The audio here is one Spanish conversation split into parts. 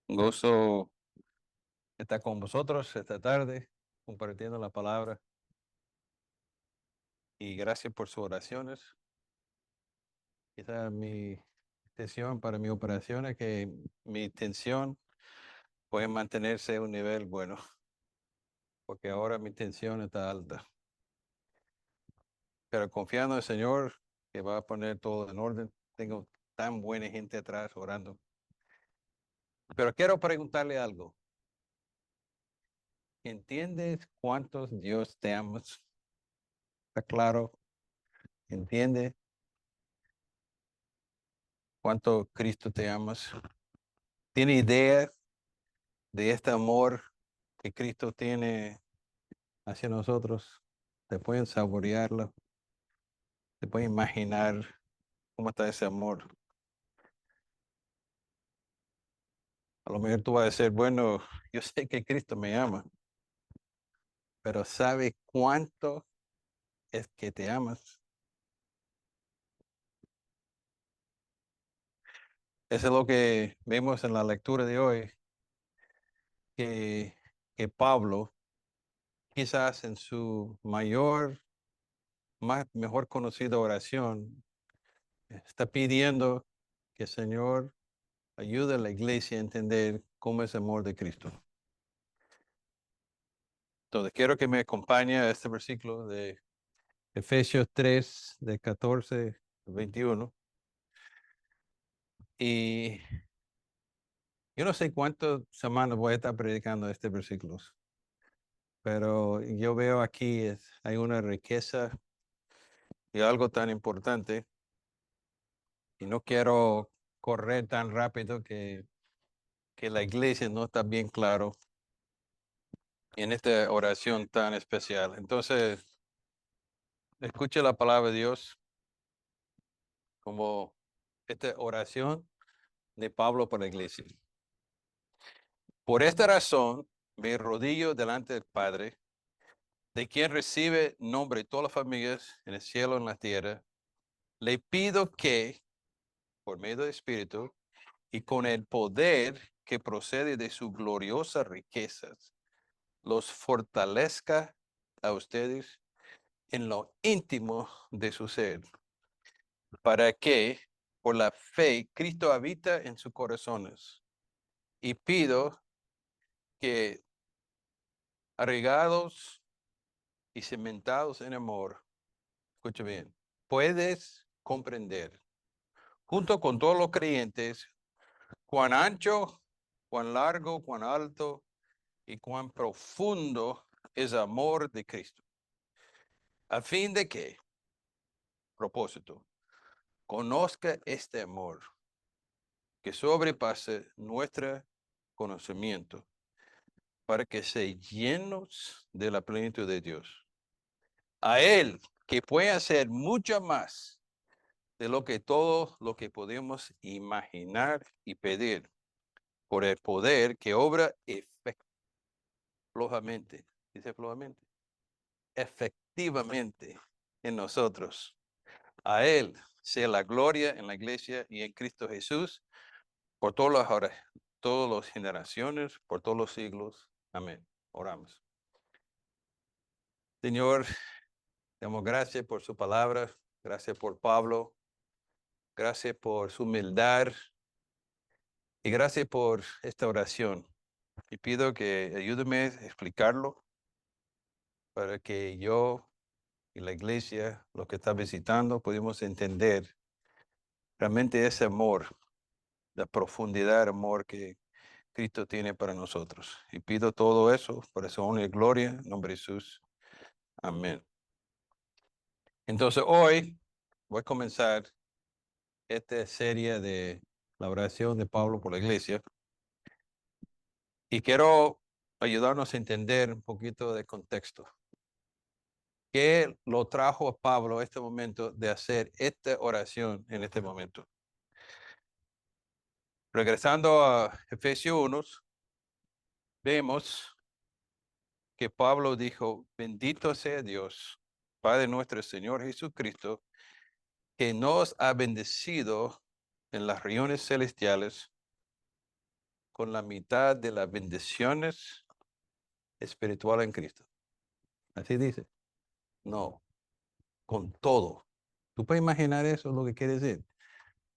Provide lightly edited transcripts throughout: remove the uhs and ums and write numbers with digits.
Un gusto estar con vosotros esta tarde, compartiendo la palabra. Y gracias por sus oraciones. Quizá mi intención para mi operación es que mi tensión pueda mantenerse a un nivel bueno, porque ahora mi tensión está alta. Pero confiando en el Señor, que va a poner todo en orden. Tengo tan buena gente atrás orando. Pero quiero preguntarle algo. ¿Entiendes cuántos Dios te ama? ¿Está claro? ¿Entiendes cuánto Cristo te ama? ¿Tiene idea de este amor que Cristo tiene hacia nosotros? ¿Te pueden saborearlo? ¿Te pueden imaginar cómo está ese amor? A lo mejor tú vas a decir, bueno, yo sé que Cristo me ama, pero ¿sabe cuánto es que te amas? Eso es lo que vemos en la lectura de hoy, que, que Pablo, quizás en su mejor conocida oración, está pidiendo que el Señor ayude a la iglesia a entender cómo es el amor de Cristo. Entonces, quiero que me acompañe a este versículo de Efesios 3, de 14 al 21. Y yo no sé cuántas semanas voy a estar predicando este versículo, pero yo veo aquí hay una riqueza y algo tan importante, y no quiero correr tan rápido que la iglesia no está bien claro en esta oración tan especial. Entonces, escuche la palabra de Dios como esta oración de Pablo para la iglesia. Por esta razón, me arrodillo delante del Padre, de quien recibe nombre todas las familias en el cielo y en la tierra. Le pido que, por medio del Espíritu y con el poder que procede de sus gloriosas riquezas, los fortalezca a ustedes en lo íntimo de su ser, para que, por la fe, Cristo habita en sus corazones. Y pido que, arraigados y cimentados en amor, escucha bien, puedes comprender, junto con todos los creyentes, cuán ancho, cuán largo, cuán alto y cuán profundo es el amor de Cristo, a fin de que, propósito, conozca este amor que sobrepase nuestro conocimiento, para que se llenos de la plenitud de Dios. A Él, que puede hacer mucho más de todo lo que podemos imaginar y pedir, por el poder que obra flojamente, dice flojamente, efectivamente en nosotros. A Él sea la gloria en la iglesia y en Cristo Jesús por todas las horas, todas las generaciones, por todos los siglos. Amén. Oramos. Señor, damos gracias por su palabra, gracias por Pablo, gracias por su humildad y gracias por esta oración. Y pido que ayúdeme a explicarlo para que yo y la iglesia, los que están visitando, podamos entender realmente ese amor, la profundidad de amor que Cristo tiene para nosotros. Y pido todo eso por su honra y gloria, en nombre de Jesús. Amén. Entonces hoy voy a comenzar esta serie de la oración de Pablo por la iglesia y quiero ayudarnos a entender un poquito de contexto. ¿Qué lo trajo a Pablo a este momento de hacer esta oración en este momento? Regresando a Efesios 1, vemos que Pablo dijo, bendito sea Dios, Padre nuestro Señor Jesucristo, que nos ha bendecido en las regiones celestiales con la mitad de las bendiciones espirituales en Cristo. Así dice. No, con todo. ¿Tú puedes imaginar eso, lo que quiere decir?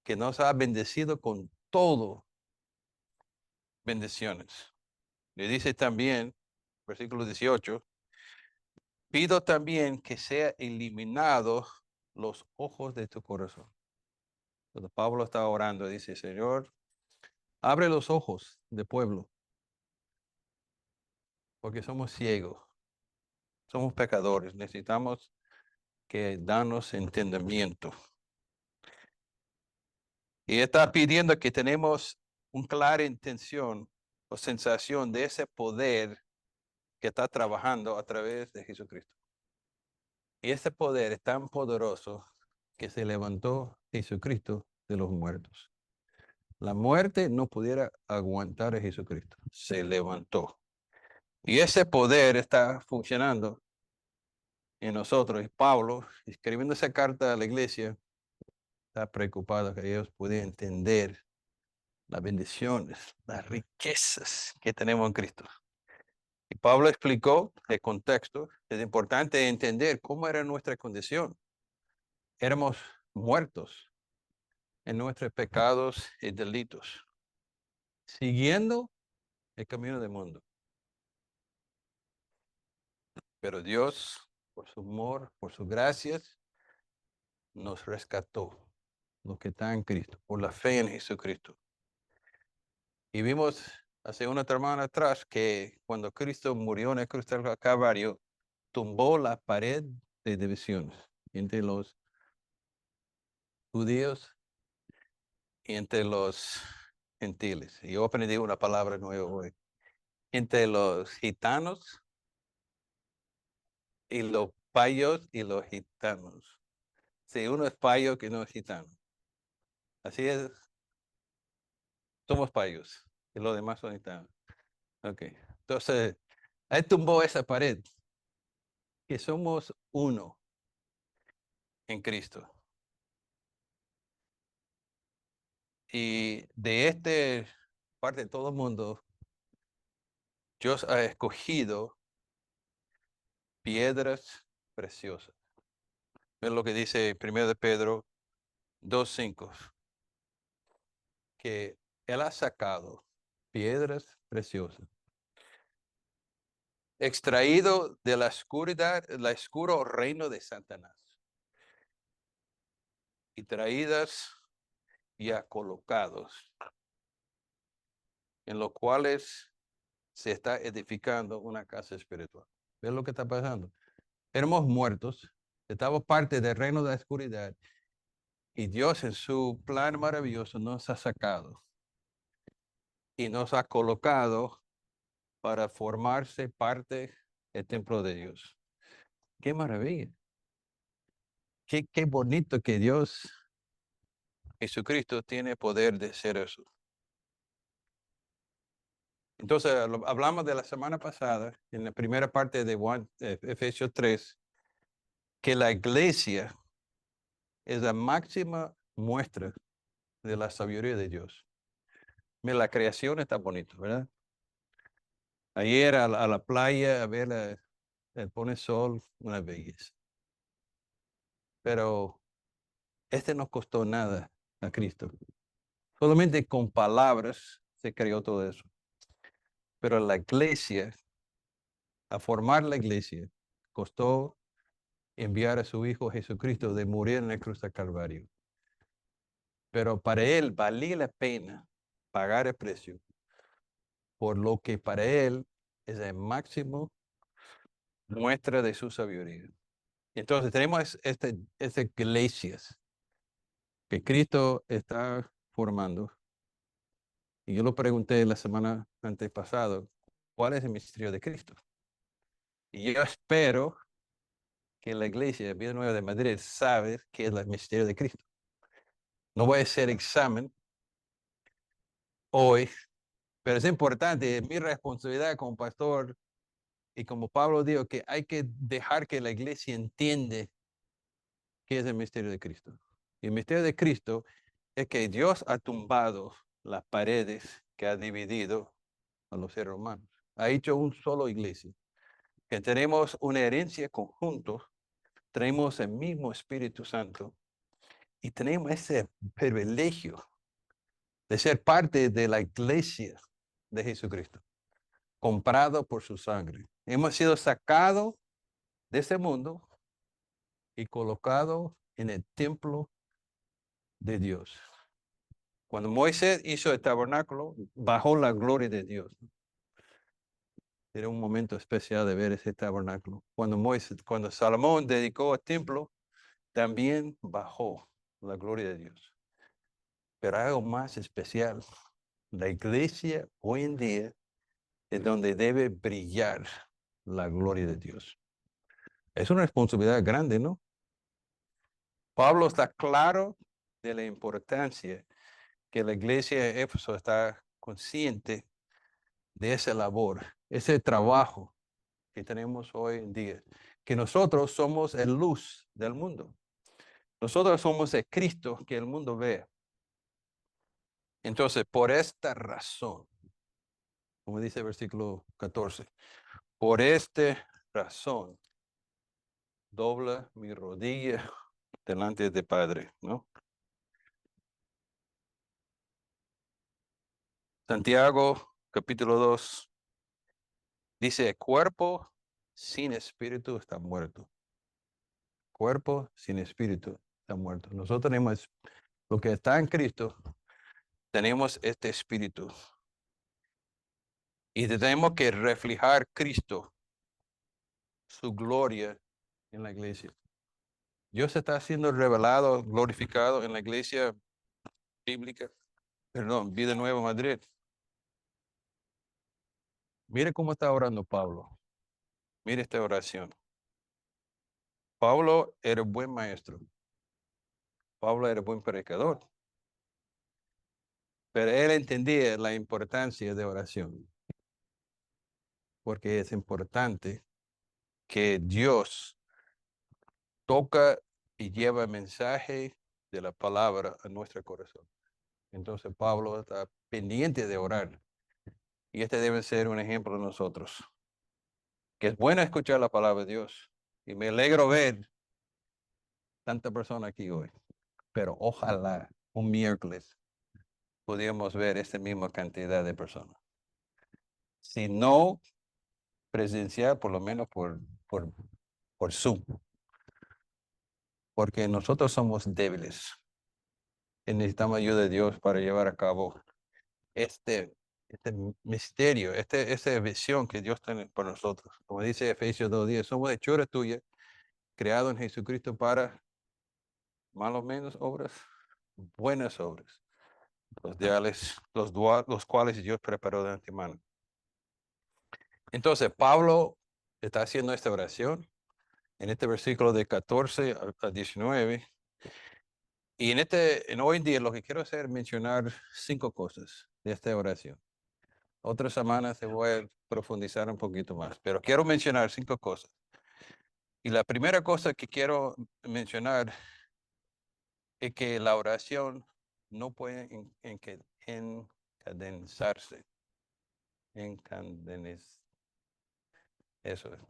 Que nos ha bendecido con todo bendiciones. Le dice también, versículo 18, pido también que sea eliminados los ojos de tu corazón. Cuando Pablo está orando, dice, Señor, abre los ojos del pueblo, porque somos ciegos, somos pecadores, necesitamos que danos entendimiento. Y está pidiendo que tenemos una clara intención o sensación de ese poder que está trabajando a través de Jesucristo. Y ese poder es tan poderoso que se levantó Jesucristo de los muertos. La muerte no pudiera aguantar a Jesucristo. Se levantó. Y ese poder está funcionando en nosotros. Y Pablo, escribiendo esa carta a la iglesia, está preocupado que ellos puedan entender las bendiciones, las riquezas que tenemos en Cristo. Y Pablo explicó el contexto. Es importante entender cómo era nuestra condición. Éramos muertos en nuestros pecados y delitos, siguiendo el camino del mundo. Pero Dios, por su amor, por sus gracias, nos rescató, los que están en Cristo, por la fe en Jesucristo. Y vimos hace una semana atrás que cuando Cristo murió en el cruz del Calvario, tumbó la pared de divisiones entre los judíos y entre los gentiles. Y yo aprendí una palabra nueva hoy. Entre los gitanos y los payos y los gitanos. Si uno es payo, que no es gitano. Así es, somos payos y los demás son gitanos. Ok, entonces, ahí tumbó esa pared, que somos uno en Cristo. Y de este parte de todo el mundo, Dios ha escogido piedras preciosas. Es lo que dice 1 de Pedro 2:5, que Él ha sacado piedras preciosas, extraído de la oscuridad, el oscuro reino de Satanás, y traídas ya colocados, en los cuales se está edificando una casa espiritual. ¿Ves lo que está pasando? Éramos muertos, estábamos parte del reino de la oscuridad, y Dios en su plan maravilloso nos ha sacado y nos ha colocado para formarse parte del templo de Dios. ¡Qué maravilla! Qué bonito que Dios, Jesucristo, tiene poder de hacer eso. Entonces, hablamos de la semana pasada, en la primera parte de Efesios 3, que la iglesia es la máxima muestra de la sabiduría de Dios. Mira, la creación está bonito, ¿verdad? Ayer a la playa a ver el pone sol, una belleza. Pero no costó nada a Cristo. Solamente con palabras se creó todo eso. Pero la iglesia, a formar la iglesia, costó enviar a su Hijo Jesucristo de morir en la cruz del Calvario. Pero para Él valía la pena pagar el precio por lo que para Él es el máximo muestra de su sabiduría. Entonces tenemos estas iglesias que Cristo está formando. Y yo lo pregunté la semana antes pasada, ¿cuál es el misterio de Cristo? Y yo espero que la iglesia de Vida Nueva de Madrid sabe qué es el misterio de Cristo. No voy a hacer examen hoy, pero es importante, es mi responsabilidad como pastor y como Pablo dijo, que hay que dejar que la iglesia entiende qué es el misterio de Cristo. Y el misterio de Cristo es que Dios ha tumbado las paredes que ha dividido a los seres humanos. Ha hecho un solo iglesia, que tenemos una herencia conjunto, tenemos el mismo Espíritu Santo y tenemos ese privilegio de ser parte de la iglesia de Jesucristo, comprado por su sangre. Hemos sido sacados de ese mundo y colocados en el templo de Dios. Cuando Moisés hizo el tabernáculo, bajó la gloria de Dios. Era un momento especial de ver ese tabernáculo. Cuando Salomón dedicó el templo, también bajó la gloria de Dios. Pero hay algo más especial. La iglesia hoy en día es donde debe brillar la gloria de Dios. Es una responsabilidad grande, ¿no? Pablo está claro de la importancia que la iglesia de Éfeso está consciente de esa labor, ese trabajo que tenemos hoy en día, que nosotros somos el luz del mundo. Nosotros somos el Cristo que el mundo ve. Entonces, por esta razón, como dice el versículo 14, por esta razón, dobla mi rodilla delante de Padre, ¿no? Santiago, capítulo 2, dice, cuerpo sin espíritu está muerto. Cuerpo sin espíritu está muerto. Nosotros tenemos lo que está en Cristo, tenemos este espíritu. Y tenemos que reflejar Cristo, su gloria en la iglesia. Dios está siendo revelado, glorificado en la iglesia bíblica, perdón, Vida Nueva Madrid. Mire cómo está orando Pablo. Mire esta oración. Pablo era buen maestro. Pablo era buen predicador. Pero él entendía la importancia de oración. Porque es importante que Dios toca y lleva el mensaje de la palabra a nuestro corazón. Entonces Pablo está pendiente de orar. Y este debe ser un ejemplo de nosotros. Que es bueno escuchar la palabra de Dios. Y me alegro ver tanta persona aquí hoy. Pero ojalá un miércoles pudiéramos ver esta misma cantidad de personas. Si no presencial, por lo menos por Zoom. Porque nosotros somos débiles. Y necesitamos ayuda de Dios para llevar a cabo este misterio, esta visión que Dios tiene por nosotros. Como dice Efesios 2:10, somos hechura tuya, creado en Jesucristo para más o menos obras, buenas obras, los cuales Dios preparó de antemano. Entonces, Pablo está haciendo esta oración en este versículo de 14 a 19. Y en hoy en día lo que quiero hacer es mencionar 5 cosas de esta oración. Otras semanas se voy a profundizar un poquito más, pero quiero mencionar 5 cosas. Y la primera cosa que quiero mencionar es que la oración no puede encadenizarse. Eso es.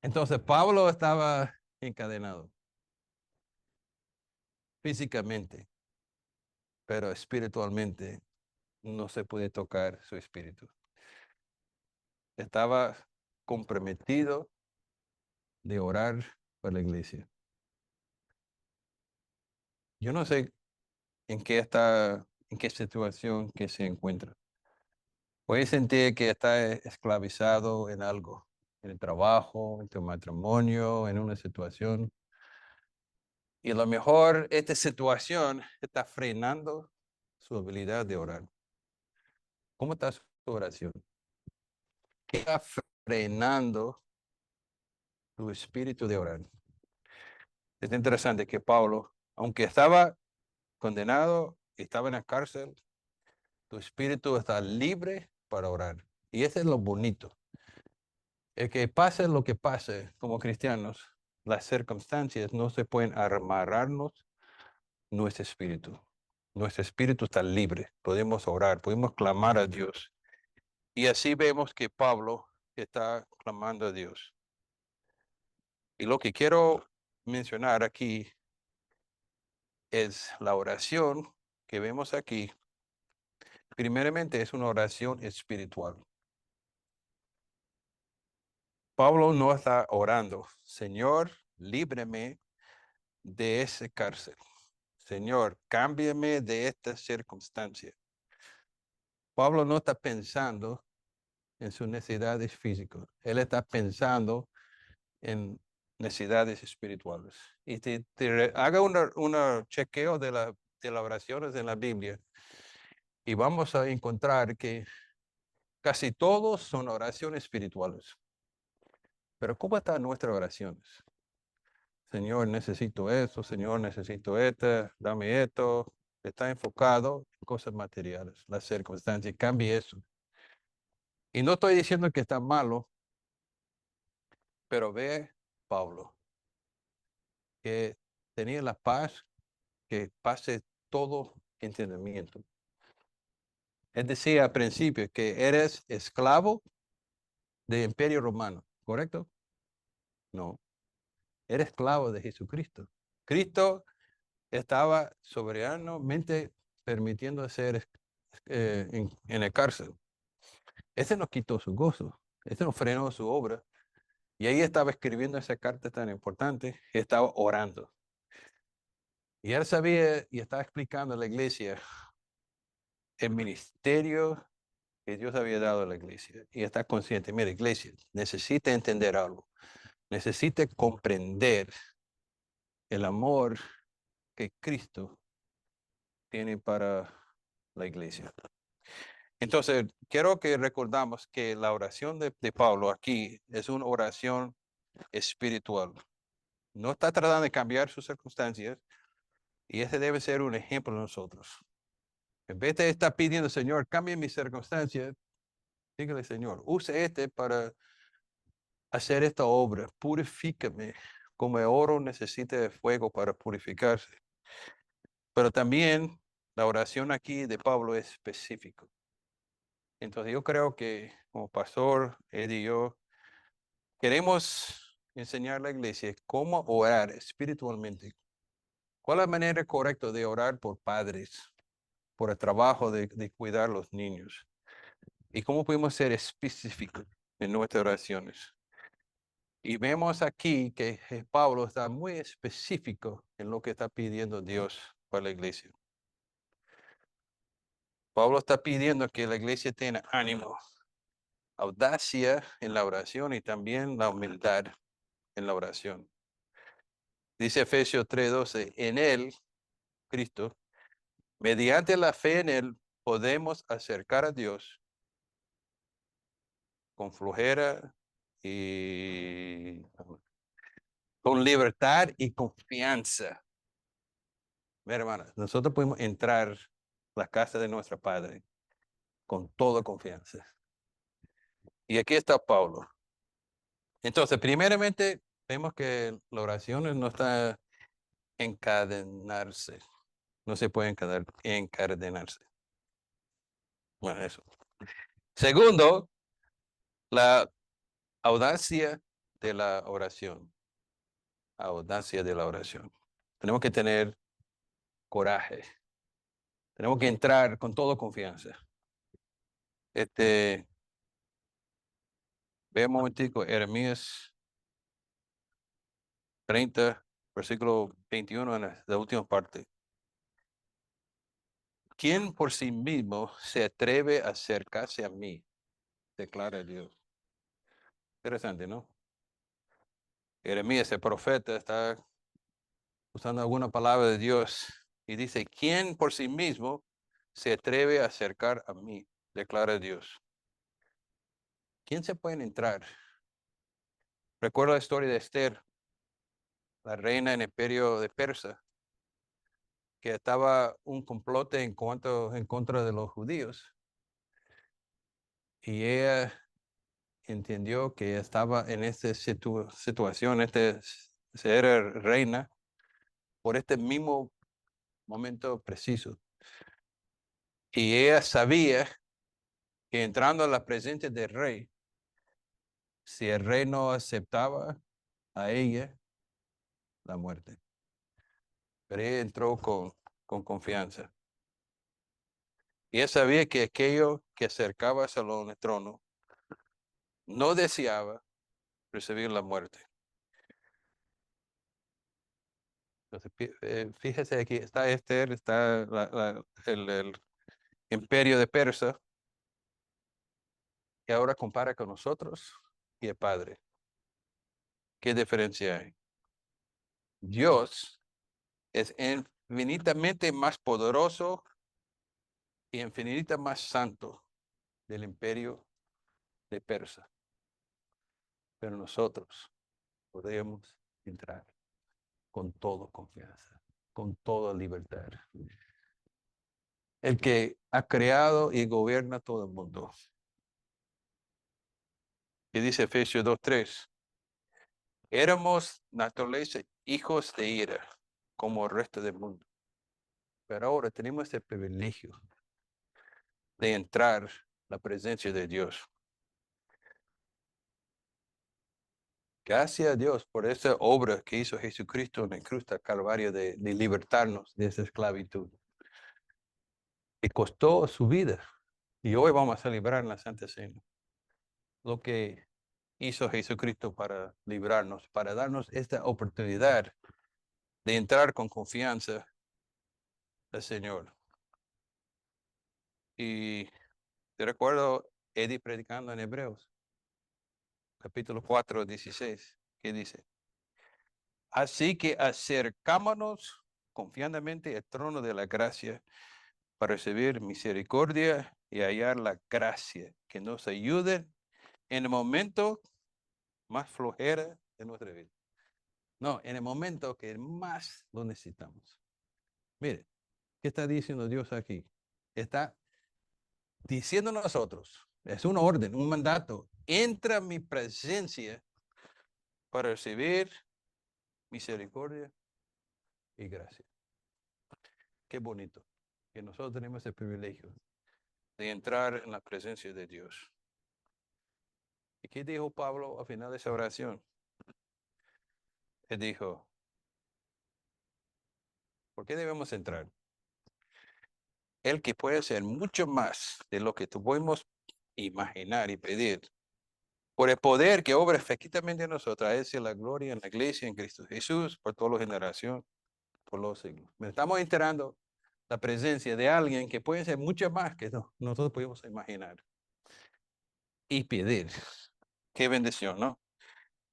Entonces, Pablo estaba encadenado físicamente, pero espiritualmente no se puede tocar su espíritu. Estaba comprometido de orar por la iglesia. Yo no sé en qué situación que se encuentra. Puede sentir que está esclavizado en algo, en el trabajo, en tu matrimonio, en una situación. Y a lo mejor esta situación está frenando su habilidad de orar. ¿Cómo está su oración? ¿Qué está frenando tu espíritu de orar? Es interesante que Pablo, aunque estaba condenado, estaba en la cárcel, tu espíritu está libre para orar. Y eso es lo bonito. Es que pase lo que pase como cristianos, las circunstancias no se pueden amarrarnos nuestro espíritu. nuestro espíritu está libre, podemos orar, podemos clamar a Dios. Y así vemos que Pablo está clamando a Dios. Y lo que quiero mencionar aquí es la oración que vemos aquí. Primeramente es una oración espiritual. Pablo no está orando, Señor, líbreme de ese cárcel. Señor, cámbiame de esta circunstancia. Pablo no está pensando en sus necesidades físicas. Él está pensando en necesidades espirituales. Y haga un chequeo de las oraciones en la Biblia y vamos a encontrar que casi todos son oraciones espirituales. Pero ¿cómo están nuestras oraciones? Señor, necesito esto, Señor, necesito esto, dame esto. Está enfocado en cosas materiales, las circunstancias, cambie eso. Y no estoy diciendo que está malo, pero ve Pablo, que tenía la paz que pase todo entendimiento. Él decía al principio que eres esclavo del Imperio Romano, ¿correcto? No, eres esclavo de Jesucristo. Cristo estaba soberanamente permitiendo ser en el cárcel. Ese no quitó su gozo, ese no frenó su obra. Y ahí estaba escribiendo esa carta tan importante, y estaba orando. Y él sabía y estaba explicando a la iglesia el ministerio que Dios había dado a la iglesia. Y está consciente, mira, iglesia, necesita entender algo. Necesita comprender el amor que Cristo tiene para la iglesia. Entonces, quiero que recordamos que la oración de Pablo aquí es una oración espiritual. No está tratando de cambiar sus circunstancias y ese debe ser un ejemplo de nosotros. En vez de estar pidiendo, Señor, cambie mis circunstancias, dígale, Señor, use para hacer esta obra, purifícame, como el oro necesita de fuego para purificarse. Pero también la oración aquí de Pablo es específica. Entonces yo creo que como pastor, Ed y yo, queremos enseñar a la iglesia cómo orar espiritualmente. ¿Cuál es la manera correcta de orar por padres, por el trabajo de cuidar a los niños? ¿Y cómo podemos ser específicos en nuestras oraciones? Y vemos aquí que Pablo está muy específico en lo que está pidiendo Dios para la iglesia. Pablo está pidiendo que la iglesia tenga ánimo, audacia en la oración y también la humildad en la oración. Dice Efesios 3:12, en él, Cristo, mediante la fe en él, podemos acercar a Dios con flojera y con libertad y confianza. Mi hermana, nosotros podemos entrar a la casa de nuestro Padre con toda confianza. Y aquí está Pablo. Entonces, primeramente, vemos que la oración no está encadenarse. No se puede encadenarse. Bueno, eso. Segundo, la audacia de la oración. Audacia de la oración. Tenemos que tener coraje. Tenemos que entrar con toda confianza. Ve un momentico, Jeremías 30, versículo 21, en la última parte. ¿Quién por sí mismo se atreve a acercarse a mí? Declara Dios. Interesante, ¿no? Jeremías, el profeta, está usando alguna palabra de Dios y dice, ¿quién por sí mismo se atreve a acercar a mí? Declara Dios. ¿Quién se puede entrar? Recuerdo la historia de Esther, la reina en el imperio de Persia, que estaba un complote en contra de los judíos. Y ella entendió que estaba en esta situación, era reina, por este mismo momento preciso. Y ella sabía que entrando a la presencia del rey, si el rey no aceptaba a ella, la muerte. Pero ella entró con confianza. Y ella sabía que aquello que acercaba al salón del trono no deseaba recibir la muerte. Entonces, fíjese aquí, está Esther, está el imperio de Persia, que ahora compara con nosotros y el Padre. ¿Qué diferencia hay? Dios es infinitamente más poderoso y infinitamente más santo del imperio de Persia. Pero nosotros podemos entrar con toda confianza, con toda libertad. El que ha creado y gobierna todo el mundo. Y dice Efesios 2:3, éramos naturaleza hijos de ira, como el resto del mundo. Pero ahora tenemos el privilegio de entrar la presencia de Dios. Gracias a Dios por esa obra que hizo Jesucristo en la cruz del Calvario de libertarnos de esa esclavitud. Y costó su vida. Y hoy vamos a celebrar en la Santa Cena lo que hizo Jesucristo para librarnos, para darnos esta oportunidad de entrar con confianza al Señor. Y te recuerdo Eddie predicando en Hebreos, capítulo 4:16, que dice, así que acercámonos confiadamente al trono de la gracia para recibir misericordia y hallar la gracia que nos ayude en el momento más flojera de nuestra vida. No, en el momento que más lo necesitamos. Mire, ¿qué está diciendo Dios aquí? Está diciendo a nosotros, es una orden, un mandato, entra a mi presencia para recibir misericordia y gracia. Qué bonito que nosotros tenemos el privilegio de entrar en la presencia de Dios. ¿Y qué dijo Pablo al final de esa oración? Él dijo, ¿por qué debemos entrar? El que puede hacer mucho más de lo que podemos imaginar y pedir, por el poder que obra efectivamente en nosotros, a Él sea la gloria en la iglesia, en Cristo Jesús, por toda la generación, por los siglos. Estamos enterando la presencia de alguien que puede ser mucho más que nosotros podemos imaginar y pedir. Qué bendición, ¿no?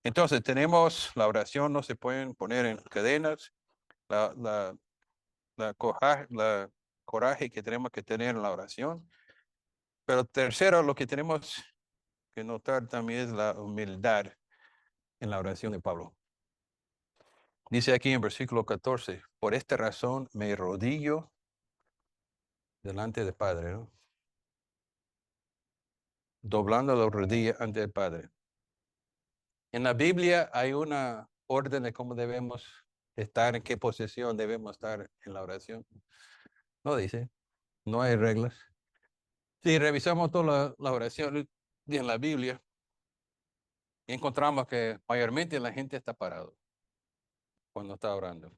Entonces, tenemos la oración, no se pueden poner en cadenas, la, la, la coraje que tenemos que tener en la oración. Pero tercero, lo que tenemos que notar también es la humildad en la oración de Pablo. Dice aquí en versículo 14, por esta razón me arrodillo delante del Padre, ¿no? Doblando la rodilla ante el Padre. En la Biblia hay una orden de cómo debemos estar, en qué posición debemos estar en la oración. No dice, no hay reglas. Si revisamos toda la oración en la Biblia, encontramos que mayormente la gente está parado cuando está orando.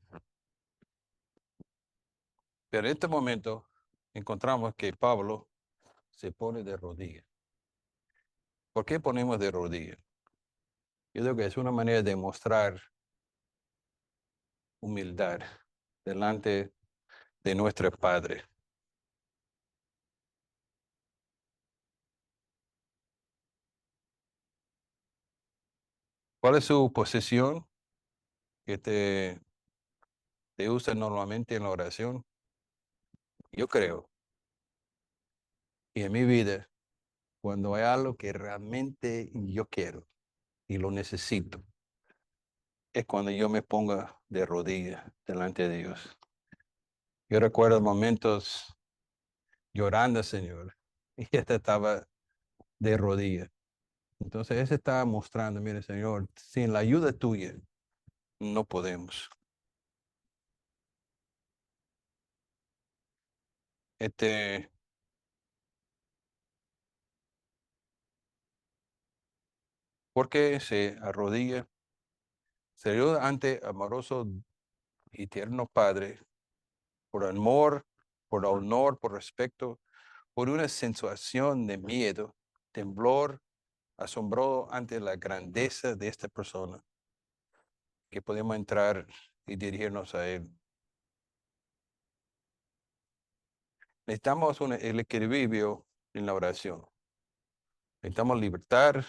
Pero en este momento encontramos que Pablo se pone de rodillas. ¿Por qué ponemos de rodillas? Yo creo que es una manera de mostrar humildad delante de nuestro Padre. ¿Cuál es su posición que te usa normalmente en la oración? Yo creo, y en mi vida, cuando hay algo que realmente yo quiero y lo necesito, es cuando yo me ponga de rodillas delante de Dios. Yo recuerdo momentos llorando, Señor, y este estaba de rodillas. Entonces, ese estaba mostrando, mire, Señor, sin la ayuda tuya, no podemos. Este, porque se arrodilla, se ayuda ante amoroso y tierno Padre, por amor, por honor, por respeto, por una sensación de miedo, temblor, asombro ante la grandeza de esta persona, que podemos entrar y dirigirnos a Él. Necesitamos el equilibrio en la oración. Necesitamos libertad,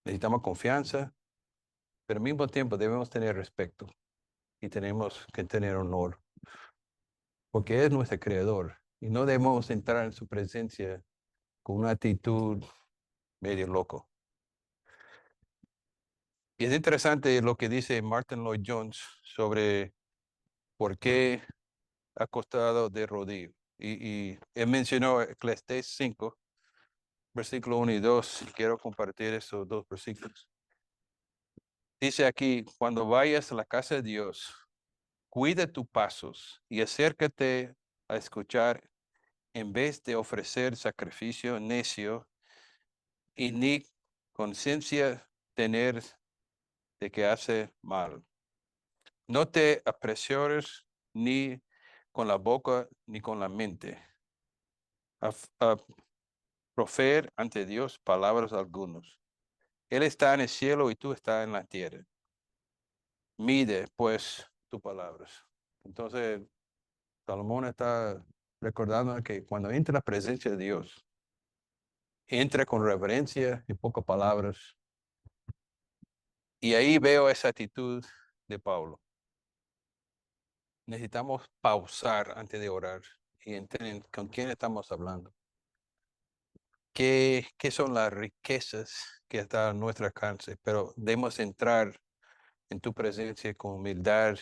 necesitamos confianza, pero al mismo tiempo debemos tener respeto y tenemos que tener honor, porque es nuestro creador y no debemos entrar en su presencia con una actitud medio loco. Y es interesante lo que dice Martin Lloyd Jones sobre por qué acostado de rodillas. Y él mencionó Eclesiastés 5, versículo 1 y 2. Quiero compartir esos dos versículos. Dice aquí, cuando vayas a la casa de Dios, cuida tus pasos y acércate a escuchar en vez de ofrecer sacrificio necio y ni conciencia tener de que hace mal. No te apresures ni con la boca ni con la mente a profer ante Dios palabras algunos. Él está en el cielo y tú estás en la tierra. Mide pues tus palabras. Entonces, Salomón está recordando que cuando entra en la presencia de Dios, entra con reverencia y pocas palabras. Y ahí veo esa actitud de Pablo. Necesitamos pausar antes de orar y entender con quién estamos hablando. ¿Qué son las riquezas que están a nuestro alcance? Pero debemos entrar en tu presencia con humildad,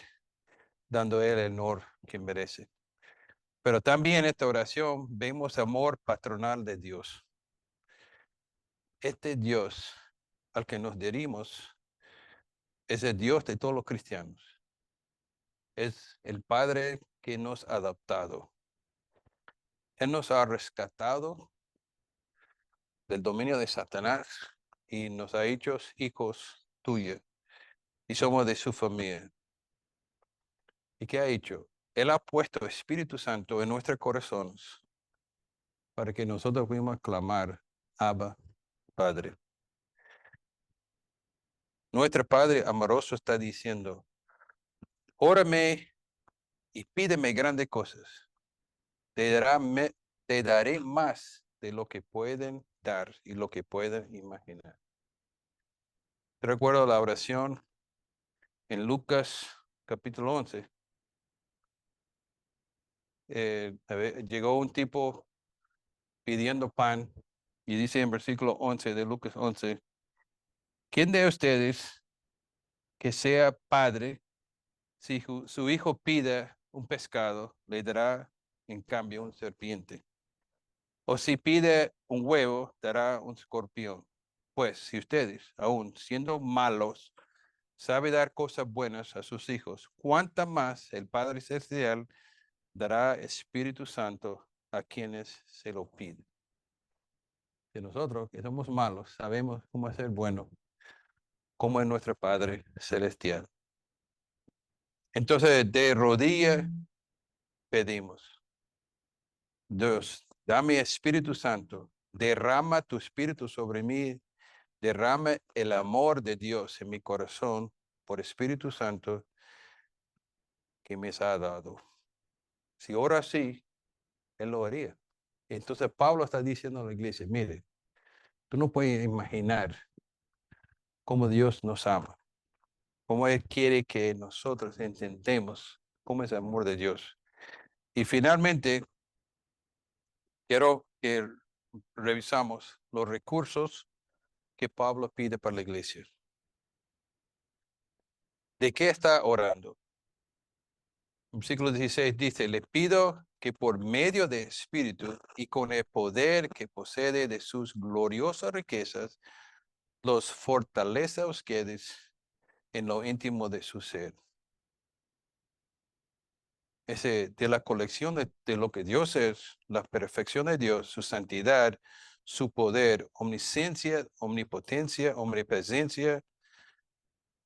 dando a Él el honor que merece. Pero también en esta oración vemos amor patronal de Dios. Este Dios al que nos dirigimos es el Dios de todos los cristianos. Es el Padre que nos ha adoptado. Él nos ha rescatado del dominio de Satanás y nos ha hecho hijos tuyos y somos de su familia. ¿Y qué ha hecho? Él ha puesto Espíritu Santo en nuestros corazones para que nosotros podamos clamar, Abba, Padre. Nuestro Padre amoroso está diciendo, órame y pídeme grandes cosas. Te daré más de lo que pueden dar y lo que pueden imaginar. Recuerdo la oración en Lucas capítulo 11. Llegó un tipo pidiendo pan y dice en versículo 11 de Lucas 11, ¿quién de ustedes que sea padre, si su hijo pida un pescado, le dará en cambio un serpiente? O si pide un huevo, dará un escorpión. Pues si ustedes, aun siendo malos, sabe dar cosas buenas a sus hijos, ¿cuánta más el Padre Celestial dará Espíritu Santo a quienes se lo piden? Que nosotros, que somos malos, sabemos cómo hacer bueno, como es nuestro Padre Celestial. Entonces, de rodillas pedimos, Dios, dame Espíritu Santo, derrama tu Espíritu sobre mí, derrama el amor de Dios en mi corazón por Espíritu Santo que me ha dado. Si ora así, Él lo haría. Entonces, Pablo está diciendo a la iglesia, mire, tú no puedes imaginar cómo Dios nos ama, cómo Él quiere que nosotros entendamos cómo es el amor de Dios. Y finalmente, quiero que revisamos los recursos que Pablo pide para la iglesia. ¿De qué está orando? Versículo 16 dice, le pido que por medio del Espíritu y con el poder que posee de sus gloriosas riquezas, los fortaleza a ustedes en lo íntimo de su ser. De la colección de lo que Dios es, la perfección de Dios, su santidad, su poder, omnisciencia, omnipotencia, omnipresencia,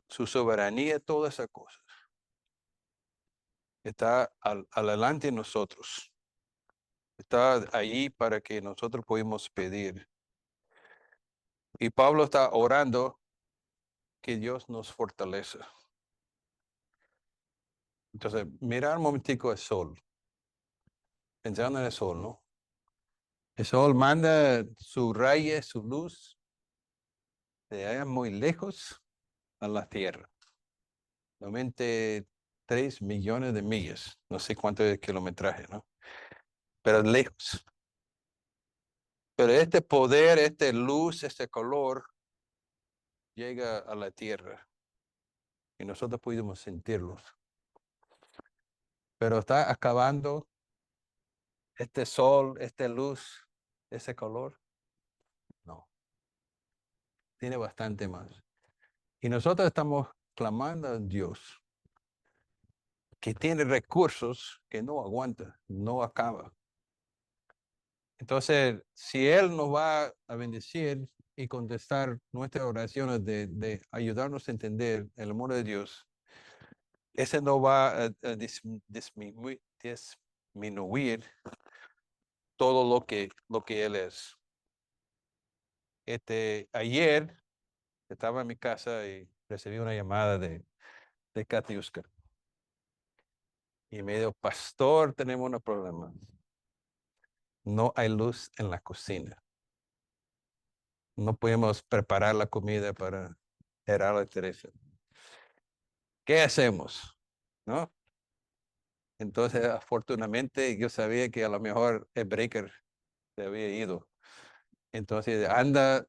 su soberanía, todas esas cosas. Está adelante de nosotros. Está ahí para que nosotros podamos pedir. Y Pablo está orando que Dios nos fortaleza. Entonces, mira un momentico el sol. Pensando en el sol, ¿no? El sol manda su rayo, su luz, de allá muy lejos a la tierra. 93 millones de millas. No sé cuánto es el kilometraje, ¿no? Pero lejos. Pero este poder, esta luz, este color, llega a la tierra. Y nosotros pudimos sentirlos. Pero está acabando este sol, esta luz, ese color. No, tiene bastante más. Y nosotros estamos clamando a Dios, que tiene recursos que no aguanta, no acaba. Entonces, si Él nos va a bendecir y contestar nuestras oraciones de ayudarnos a entender el amor de Dios, ese no va a disminuir todo lo que Él es. Ayer estaba en mi casa y recibí una llamada de Katiuska. Y me dijo, pastor, tenemos un problema. No hay luz en la cocina. No podemos preparar la comida para gerar la Teresa. ¿Qué hacemos? ¿No? Entonces, afortunadamente, yo sabía que a lo mejor el breaker se había ido. Entonces, anda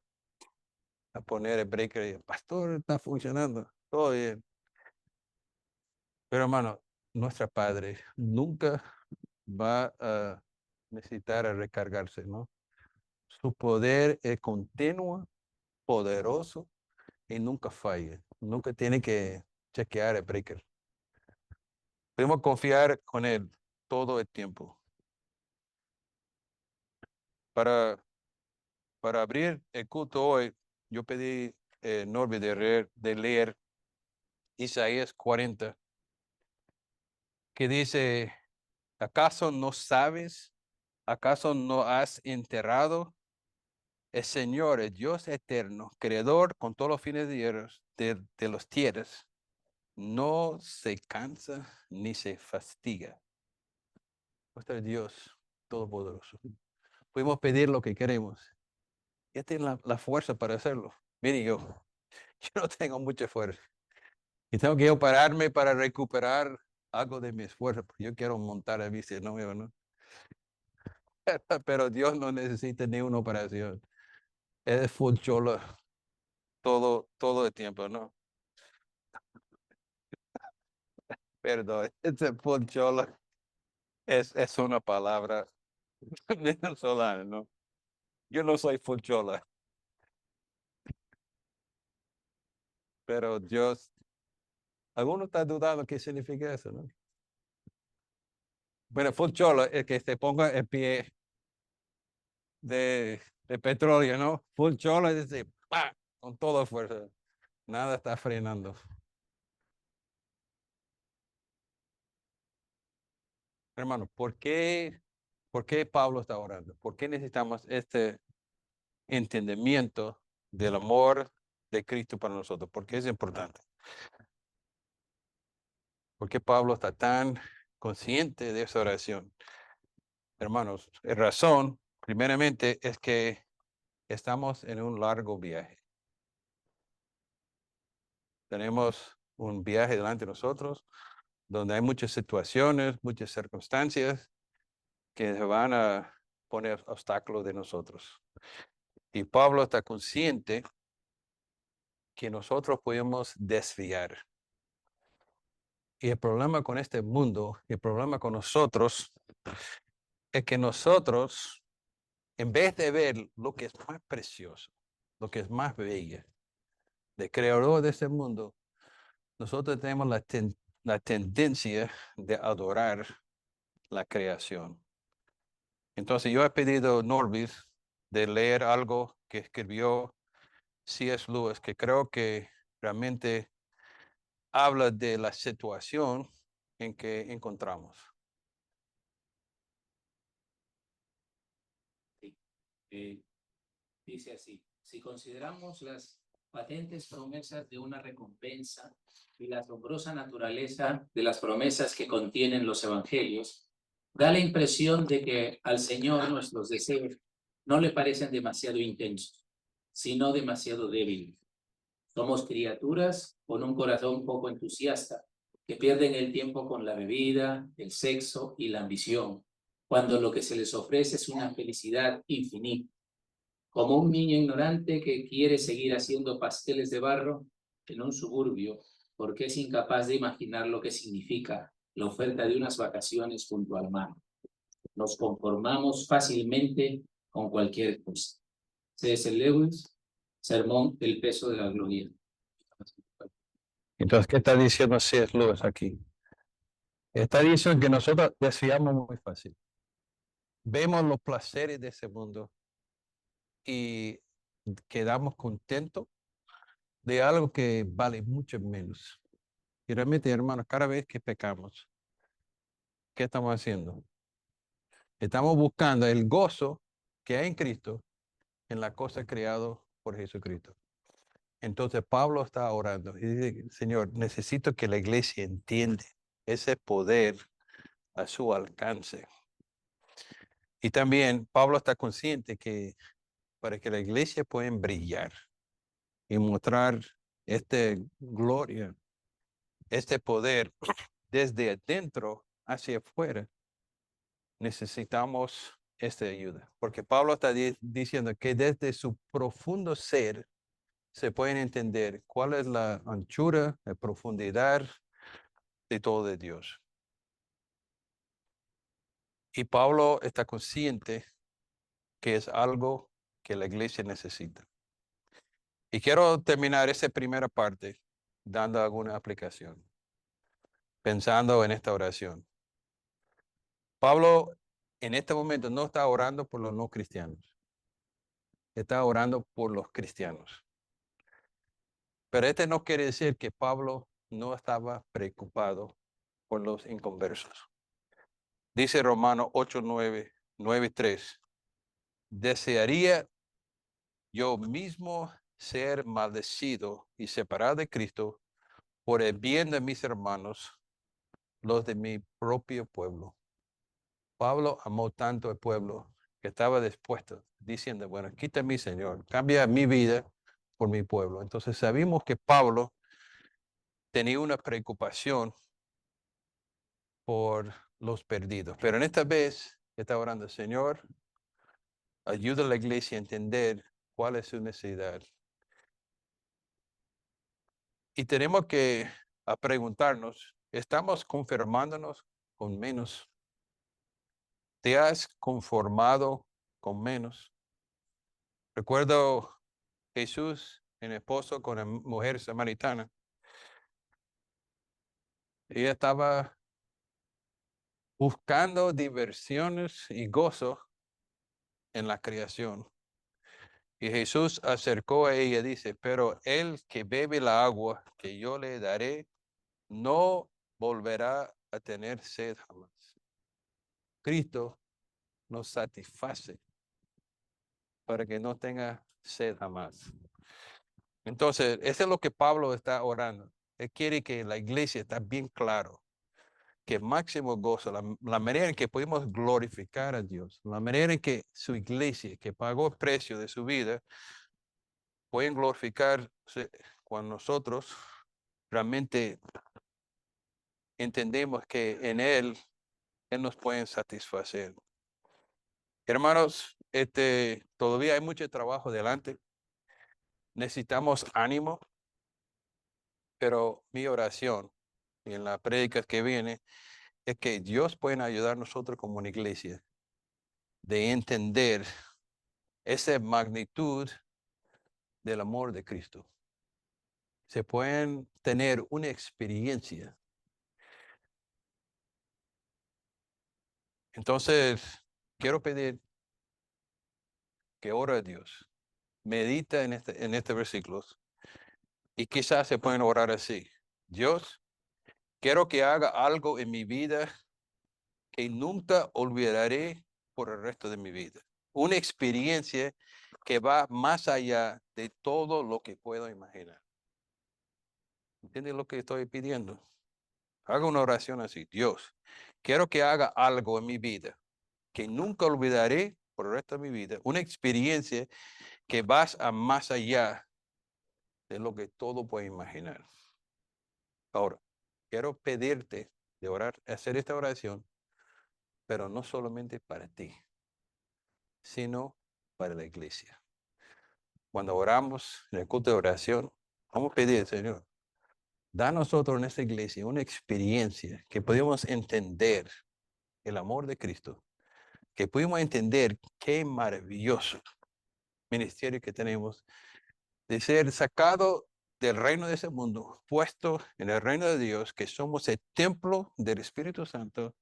a poner el breaker y, pastor, está funcionando. Todo bien. Pero hermano, nuestra Padre nunca va a necesitar a recargarse, ¿no? Su poder es continuo, poderoso y nunca falla. Nunca tiene que chequear el breaker. Podemos confiar con Él todo el tiempo. Para, para abrir el culto hoy, yo pedí Norby de leer Isaías 40, que dice, ¿acaso no sabes? ¿Acaso no has enterrado? El Señor, el Dios eterno, creador con todos los fines de los tierras, no se cansa ni se fatiga. Nuestro Dios Todopoderoso. Podemos pedir lo que queremos. Ya tiene la fuerza para hacerlo. Mire, yo no tengo mucha fuerza. Y tengo que yo pararme para recuperar algo de mi esfuerzo. Yo quiero montar a bici, no, ¿no? Pero Dios no necesita ni una operación. Es full chola todo el tiempo, ¿no? Perdón, ese full chola es una palabra venezolana, ¿no? Yo no soy full chola, pero Dios, algunos están dudando qué significa eso, ¿no? Bueno, full chola es que se ponga el pie de petróleo, ¿no? Full chola es decir, ¡pah! Con toda fuerza. Nada está frenando. Hermano, por qué Pablo está orando? ¿Por qué necesitamos este entendimiento del amor de Cristo para nosotros? ¿Por qué es importante? ¿Por qué Pablo está tan consciente de esa oración? Hermanos, la razón, primeramente, es que estamos en un largo viaje. Tenemos un viaje delante de nosotros donde hay muchas situaciones, muchas circunstancias que se van a poner obstáculos de nosotros. Y Pablo está consciente que nosotros podemos desviar. Y el problema con este mundo, el problema con nosotros, es que nosotros, en vez de ver lo que es más precioso, lo que es más bello, del creador de este mundo, nosotros tenemos la tendencia de adorar la creación. Entonces yo he pedido Norbis de leer algo que escribió C.S. Lewis, que creo que realmente habla de la situación en que encontramos. Sí. Dice así: si consideramos las patentes promesas de una recompensa y la asombrosa naturaleza de las promesas que contienen los evangelios, da la impresión de que al Señor nuestros deseos no le parecen demasiado intensos, sino demasiado débiles. Somos criaturas con un corazón poco entusiasta, que pierden el tiempo con la bebida, el sexo y la ambición, cuando lo que se les ofrece es una felicidad infinita, como un niño ignorante que quiere seguir haciendo pasteles de barro en un suburbio porque es incapaz de imaginar lo que significa la oferta de unas vacaciones junto al mar. Nos conformamos fácilmente con cualquier cosa. C.S. Lewis, Sermón El peso de la gloria. Entonces, ¿qué está diciendo C.S. Lewis aquí? Está diciendo que nosotros deseamos muy fácil. Vemos los placeres de ese mundo y quedamos contentos de algo que vale mucho menos. Y realmente, hermanos, cada vez que pecamos, ¿qué estamos haciendo? Estamos buscando el gozo que hay en Cristo en la cosa creada por Jesucristo. Entonces Pablo está orando y dice: Señor, necesito que la iglesia entienda ese poder a su alcance. Y también Pablo está consciente que para que la iglesia pueda brillar y mostrar esta gloria, este poder desde adentro hacia afuera, necesitamos esta ayuda. Porque Pablo está diciendo que desde su profundo ser se pueden entender cuál es la anchura, la profundidad de todo de Dios. Y Pablo está consciente que es algo que la iglesia necesita. Y quiero terminar esa primera parte dando alguna aplicación, pensando en esta oración. Pablo en este momento no está orando por los no cristianos, está orando por los cristianos. Pero este no quiere decir que Pablo no estaba preocupado por los inconversos. Dice Romanos 8, 9, 9, 3. Desearía yo mismo ser maldecido y separado de Cristo por el bien de mis hermanos, los de mi propio pueblo. Pablo amó tanto al pueblo que estaba dispuesto, diciendo: bueno, quítame, Señor, cambia mi vida por mi pueblo. Entonces sabemos que Pablo tenía una preocupación por los perdidos, pero en esta vez está orando: Señor, ayuda a la iglesia a entender cuál es su necesidad. Y tenemos que preguntarnos: ¿estamos conformándonos con menos? ¿Te has conformado con menos? Recuerdo Jesús, el esposo con la mujer samaritana. Ella estaba buscando diversiones y gozo en la creación. Y Jesús acercó a ella y dice: pero el que bebe la agua que yo le daré no volverá a tener sed jamás. Cristo nos satisface para que no tenga sed jamás. Entonces, eso es lo que Pablo está orando. Él quiere que la iglesia esté bien claro que máximo gozo, la manera en que podemos glorificar a Dios, la manera en que su iglesia, que pagó el precio de su vida, pueden glorificar cuando nosotros realmente entendemos que en Él nos puede satisfacer. Hermanos, todavía hay mucho trabajo delante. Necesitamos ánimo, pero mi oración y en la prédica que viene es que Dios pueda ayudar a nosotros como una iglesia de entender esa magnitud del amor de Cristo. Se pueden tener una experiencia. Entonces, quiero pedir que ora a Dios, medita en este versículo y quizás se pueden orar así. Dios, quiero que haga algo en mi vida que nunca olvidaré por el resto de mi vida. Una experiencia que va más allá de todo lo que puedo imaginar. ¿Entienden lo que estoy pidiendo? Haga una oración así. Dios, quiero que haga algo en mi vida que nunca olvidaré por el resto de mi vida. Una experiencia que vas a más allá de lo que todo puede imaginar. Ahora, quiero pedirte de orar, hacer esta oración, pero no solamente para ti, sino para la iglesia. Cuando oramos en el culto de oración, vamos a pedir, Señor, da a nosotros en esta iglesia una experiencia que podamos entender el amor de Cristo, que pudimos entender qué maravilloso ministerio que tenemos de ser sacado del reino de ese mundo, puesto en el reino de Dios, que somos el templo del Espíritu Santo,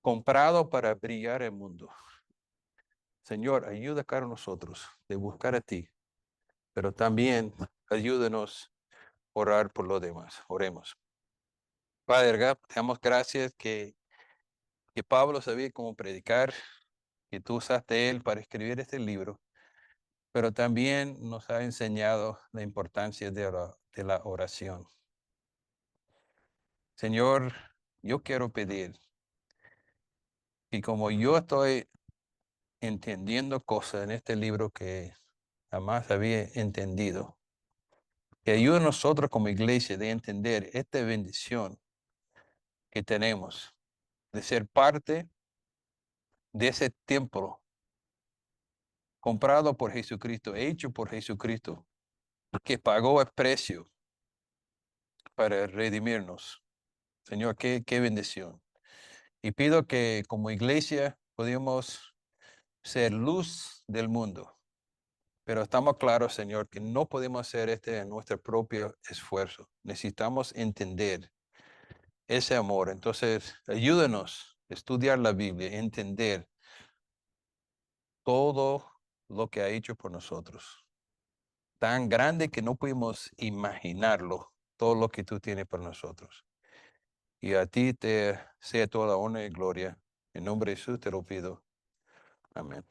comprado para brillar el mundo. Señor, ayuda a cada nosotros de buscar a ti, pero también ayúdanos a orar por los demás. Oremos. Padre, te damos gracias que Pablo sabía cómo predicar, que tú usaste él para escribir este libro, pero también nos ha enseñado la importancia de la oración. Señor, yo quiero pedir que como yo estoy entendiendo cosas en este libro que jamás había entendido, que ayude a nosotros como iglesia de entender esta bendición que tenemos, de ser parte de ese templo comprado por Jesucristo, hecho por Jesucristo, que pagó el precio para redimirnos. Señor, qué bendición. Y pido que como iglesia podamos ser luz del mundo. Pero estamos claros, Señor, que no podemos hacer en nuestro propio esfuerzo. Necesitamos entender ese amor. Entonces, ayúdanos a estudiar la Biblia, entender todo lo que ha hecho por nosotros. Tan grande que no pudimos imaginarlo, todo lo que tú tienes por nosotros. Y a ti te sea toda honra y gloria. En nombre de Jesús te lo pido. Amén.